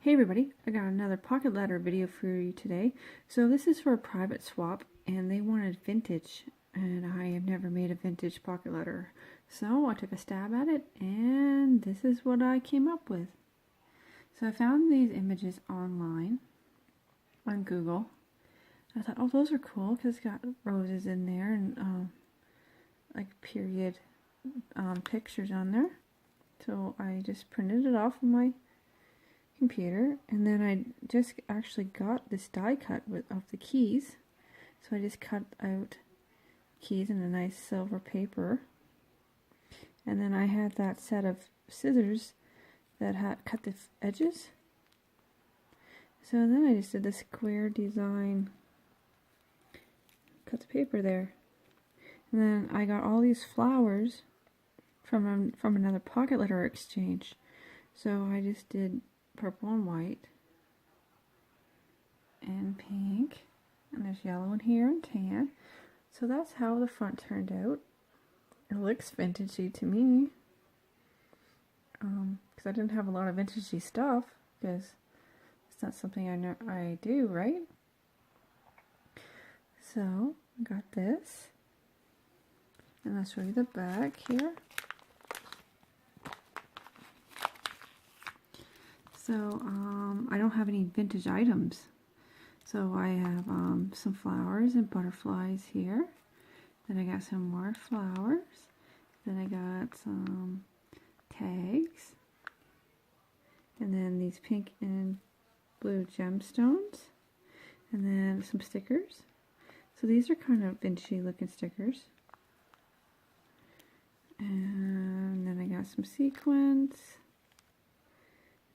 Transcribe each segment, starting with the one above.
Hey everybody, I got another pocket letter video for you today. So this is for a private swap and they wanted vintage and I have never made a vintage pocket letter. So I took a stab at it and this is what I came up with. So I found these images online on Google. I thought, oh, those are cool because it's got roses in there and like period pictures on there. So I just printed it off of my computer, and then I just actually got this die cut of the keys. So I just cut out keys in a nice silver paper, and then I had that set of scissors that had cut the edges. So then I just did the square design, cut the paper there, and then I got all these flowers from another pocket letter exchange. So I just did purple and white and pink, and there's yellow in here and tan. So that's how the front turned out. It looks vintagey to me, because I didn't have a lot of vintagey stuff, because it's not something I do, right? So I got this, and I'll show you the back here. So, I don't have any vintage items. So I have some flowers and butterflies here. Then I got some more flowers. Then I got some tags. And then these pink and blue gemstones. And then some stickers. So these are kind of vintagey looking stickers. And then I got some sequins.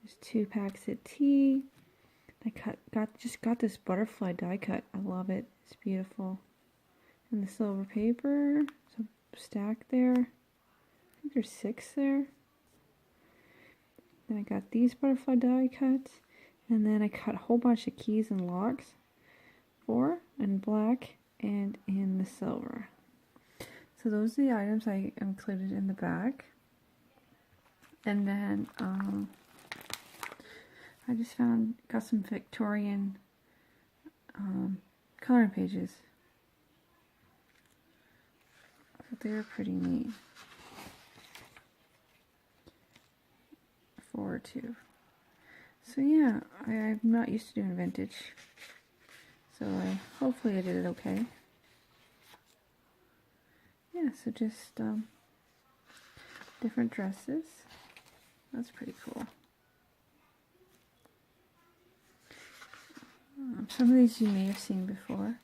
There's 2 packs of tea. I just got this butterfly die cut. I love it. It's beautiful. And the silver paper. So stack there. I think there's 6 there. Then I got these butterfly die cuts. And then I cut a whole bunch of keys and locks. 4 in black and in the silver. So those are the items I included in the back. And then I just got some Victorian coloring pages. So they're pretty neat. 4 or 2. So yeah, I'm not used to doing vintage. So hopefully I did it okay. Yeah, so just different dresses. That's pretty cool. Some of these you may have seen before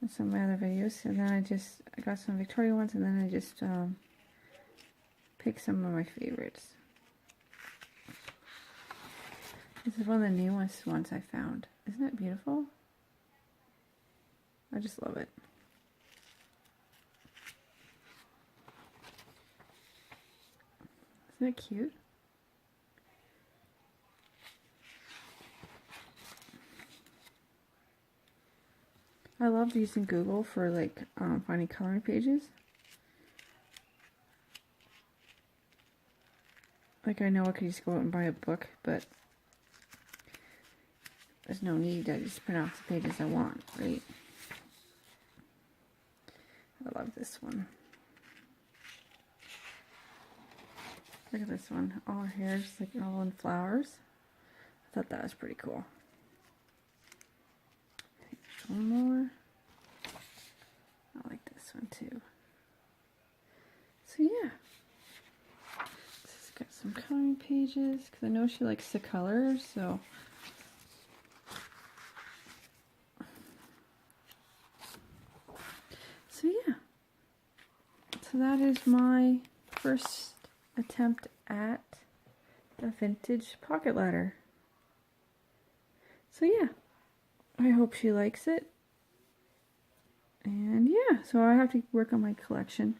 in some of my other videos, and then I got some Victoria ones, and then I just picked some of my favorites. This is one of the newest ones I found. Isn't that beautiful? I just love it. Isn't that cute? I love using Google for like finding coloring pages. Like I know I could just go out and buy a book, but there's no need. I just print off the pages I want, right? I love this one. Look at this one. All her hair is like all in flowers. I thought that was pretty cool. One more. I like this one too. So yeah, this has got some coloring pages because I know she likes the colors. So yeah. So that is my first attempt at a vintage pocket letter. So yeah. I hope she likes it. And yeah, so I have to work on my collection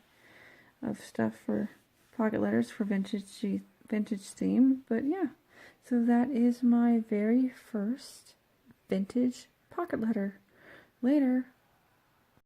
of stuff for pocket letters for vintage theme. But yeah, so that is my very first vintage pocket letter. Later.